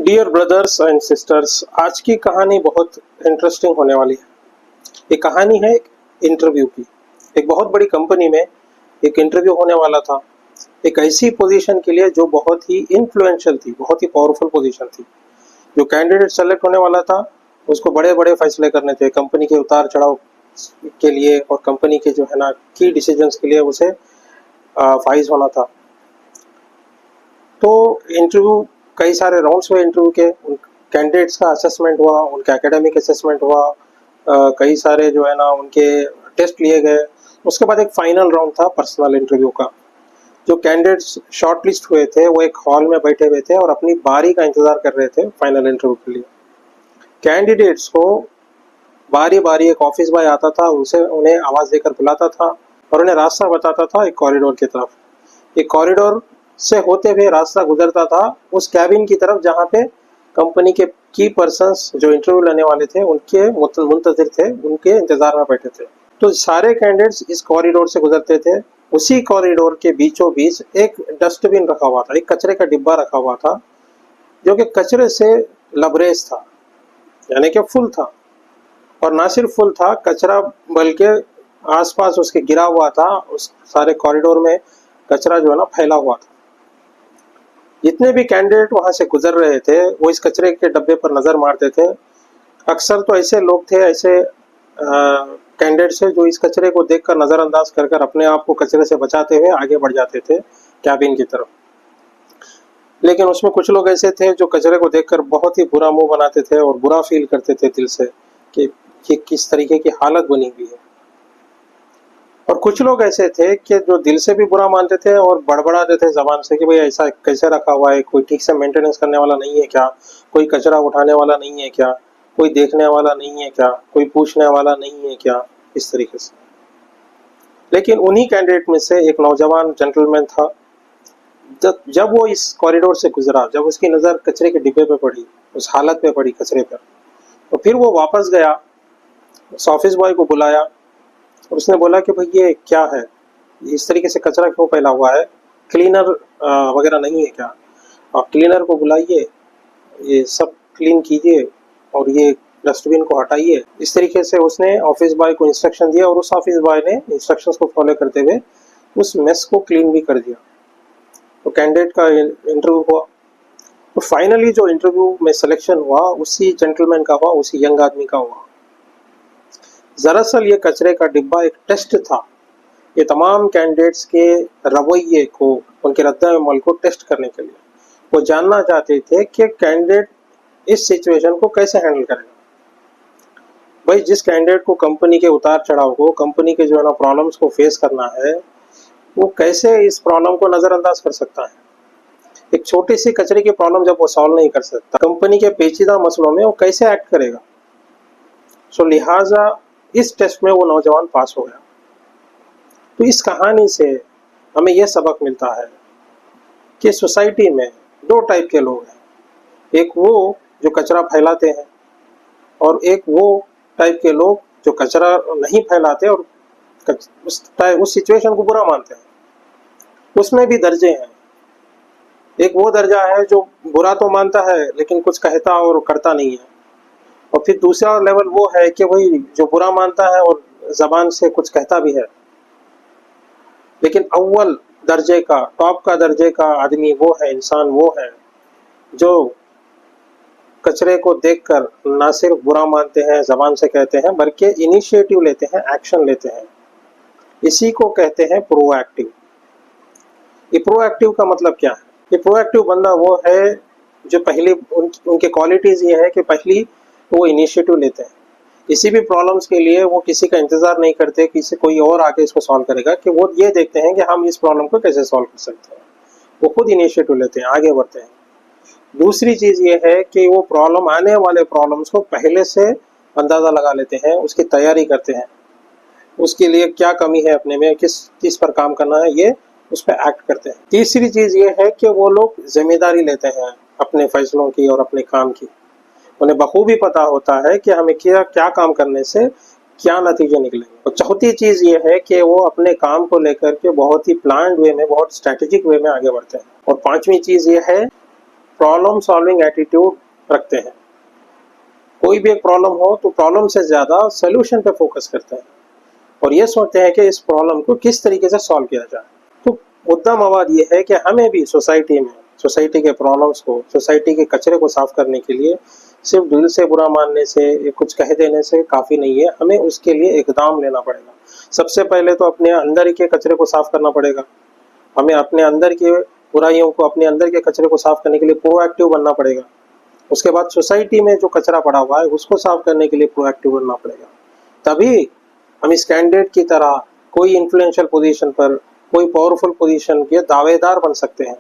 Dear brothers and sisters, आज की कहानी बहुत इंटरेस्टिंग होने वाली है। ये कहानी है एक इंटरव्यू की। एक बहुत बड़ी कंपनी में एक इंटरव्यू होने वाला था, एक ऐसी पोजीशन के लिए जो बहुत ही इन्फ्लुएंशियल थी, बहुत ही पावरफुल पोजीशन थी। जो कैंडिडेट सेलेक्ट होने वाला था उसको बड़े बड़े फैसले करने थे, कंपनी के उतार चढ़ाव के लिए और कंपनी के जो है ना की डिसीजंस के लिए उसे फाइज होना था। तो इंटरव्यू कई सारे राउंड्स हुए इंटरव्यू के, उन कैंडिडेट्स का असेसमेंट हुआ, उनका एकेडमिक असेसमेंट हुआ, कई सारे जो है ना उनके टेस्ट लिए गए। उसके बाद एक फाइनल राउंड था पर्सनल इंटरव्यू का। जो कैंडिडेट्स शॉर्ट लिस्ट हुए थे वो एक हॉल में बैठे हुए थे और अपनी बारी का इंतजार कर रहे थे फाइनल इंटरव्यू के लिए। कैंडिडेट्स को बारी बारी एक ऑफिस बॉय आता था, उनसे उन्हें आवाज देकर बुलाता था और उन्हें रास्ता बताता था एक कॉरिडोर की तरफ। एक कॉरिडोर से होते हुए रास्ता गुजरता था उस कैबिन की तरफ जहाँ पे कंपनी के की पर्सन्स जो इंटरव्यू लेने वाले थे उनके मुंतजिर थे, उनके इंतजार में बैठे थे। तो सारे कैंडिडेट्स इस कॉरिडोर से गुजरते थे। उसी कॉरिडोर के बीचों बीच एक डस्टबिन रखा हुआ था, एक कचरे का डिब्बा रखा हुआ था जो कि कचरे से लबरेज था, यानी कि फुल था। और ना सिर्फ फुल था कचरा, बल्कि आसपास उसके गिरा हुआ था। उस सारे कॉरिडोर में कचरा जो है ना फैला हुआ था। जितने भी कैंडिडेट वहां से गुजर रहे थे वो इस कचरे के डब्बे पर नजर मारते थे। अक्सर तो ऐसे लोग थे, ऐसे कैंडिडेट्स थे जो इस कचरे को देखकर नजरअंदाज कर कर अपने आप को कचरे से बचाते हुए आगे बढ़ जाते थे कैबिन की तरफ। लेकिन उसमें कुछ लोग ऐसे थे जो कचरे को देखकर बहुत ही बुरा मुंह बनाते थे और बुरा फील करते थे दिल से कि किस तरीके की हालत बनी हुई है। और कुछ लोग ऐसे थे कि जो दिल से भी बुरा मानते थे और बड़बड़ाते थे जबान से कि भाई ऐसा कैसे रखा हुआ है, कोई ठीक से मेंटेनेंस करने वाला नहीं है क्या, कोई कचरा उठाने वाला नहीं है क्या, कोई देखने वाला नहीं है क्या, कोई पूछने वाला नहीं है क्या, इस तरीके से। लेकिन उन्हीं कैंडिडेट में से एक नौजवान जेंटलमैन था। जब वो इस कॉरिडोर से गुजरा, जब उसकी नज़र कचरे के डिब्बे पे पड़ी, उस हालत पे पड़ी कचरे पर, तो फिर वो वापस गया, उस ऑफिस बॉय को बुलाया और उसने बोला कि भाई ये क्या है, इस तरीके से कचरा क्यों फैला हुआ है, क्लीनर वगैरह नहीं है क्या, आप क्लीनर को बुलाइए, ये सब क्लीन कीजिए और ये डस्टबिन को हटाइए। इस तरीके से उसने ऑफिस बॉय को इंस्ट्रक्शन दिया और उस ऑफिस बॉय ने इंस्ट्रक्शंस को फॉलो करते हुए उस मेस को क्लीन भी कर दिया। तो कैंडिडेट का इंटरव्यू हुआ और फाइनली जो इंटरव्यू में सिलेक्शन हुआ उसी जेंटलमैन का हुआ, उसी यंग आदमी का हुआ। दरअसल ये कचरे का डिब्बा एक टेस्ट था। ये तमाम कैंडिडेट्स के रवैये को, उनके रद्द-ए-अमल को टेस्ट करने के लिए वो जानना चाहते थे कि कैंडिडेट इस सिचुएशन को कैसे हैंडल करेगा। भाई जिस कैंडिडेट को कंपनी के उतार चढ़ाव को, कंपनी के जो है ना प्रॉब्लम्स को फेस करना है, वो कैसे इस प्रॉब्लम को नजरअंदाज कर सकता है। एक छोटी सी कचरे की प्रॉब्लम जब वो सॉल्व नहीं कर सकता, कंपनी के पेचीदा मसलों में वो कैसे एक्ट करेगा। सो लिहाजा इस टेस्ट में वो नौजवान पास हो गया। तो इस कहानी से हमें यह सबक मिलता है कि सोसाइटी में दो टाइप के लोग हैं। एक वो जो कचरा फैलाते हैं और एक वो टाइप के लोग जो कचरा नहीं फैलाते और उस सिचुएशन को बुरा मानते हैं। उसमें भी दर्जे हैं। एक वो दर्जा है जो बुरा तो मानता है लेकिन कुछ कहता और करता नहीं है, और फिर दूसरा लेवल वो है कि भाई जो बुरा मानता है और जबान से कुछ कहता भी है। लेकिन अव्वल दर्जे का, टॉप का दर्जे का आदमी वो है, इंसान वो है जो कचरे को देखकर ना सिर्फ बुरा मानते हैं, जबान से कहते हैं, बल्कि इनिशिएटिव लेते हैं, एक्शन लेते हैं। इसी को कहते हैं प्रोएक्टिव। ये प्रोएक्टिव का मतलब क्या है? ये प्रोएक्टिव बंदा वो है जो पहली उनके क्वालिटीज ये है कि पहली वो इनिशिएटिव लेते हैं। किसी भी प्रॉब्लम्स के लिए वो किसी का इंतजार नहीं करते किसी कोई और आके इसको सॉल्व करेगा, कि वो ये देखते हैं कि हम इस प्रॉब्लम को कैसे सॉल्व कर सकते हैं। वो खुद इनिशिएटिव लेते हैं, आगे बढ़ते हैं। दूसरी चीज ये है कि वो प्रॉब्लम, आने वाले प्रॉब्लम्स को पहले से अंदाजा लगा लेते हैं, उसकी तैयारी करते हैं, उसके लिए क्या कमी है अपने में, किस चीज पर काम करना है, ये उस पर एक्ट करते हैं। तीसरी चीज ये है कि वो लोग जिम्मेदारी लेते हैं अपने फैसलों की और अपने काम की। उन्हें बखूबी पता होता है कि हमें क्या काम करने से क्या नतीजे निकलेंगे। और चौथी चीज ये है कि वो अपने काम को लेकर के बहुत ही प्लान्ड वे में, बहुत स्ट्रेटेजिक वे में आगे बढ़ते हैं। और पांचवी चीज ये है प्रॉब्लम सॉल्विंग एटीट्यूड रखते हैं। कोई भी एक प्रॉब्लम हो तो प्रॉब्लम से ज़्यादा सोल्यूशन पे फोकस करते हैं और ये सोचते हैं कि इस प्रॉब्लम को किस तरीके से सॉल्व किया जाए। तो मुद्दा मवाद ये है कि हमें भी सोसाइटी में सोसाइटी के प्रॉब्लम्स को, सोसाइटी के कचरे को साफ करने के लिए सिर्फ दिल से बुरा मानने से या कुछ कह देने से काफ़ी नहीं है, हमें उसके लिए इकदाम लेना पड़ेगा। सबसे पहले तो अपने अंदर के कचरे को साफ करना पड़ेगा। हमें अपने अंदर के बुराइयों को, अपने अंदर के कचरे को साफ करने के लिए प्रोएक्टिव बनना पड़ेगा। उसके बाद सोसाइटी में जो कचरा पड़ा हुआ है उसको साफ करने के लिए प्रोएक्टिव बनना पड़ेगा। तभी हम इस कैंडिडेट की तरह कोई इन्फ्लुएंशियल पोजीशन पर, कोई पावरफुल पोजीशन के दावेदार बन सकते हैं।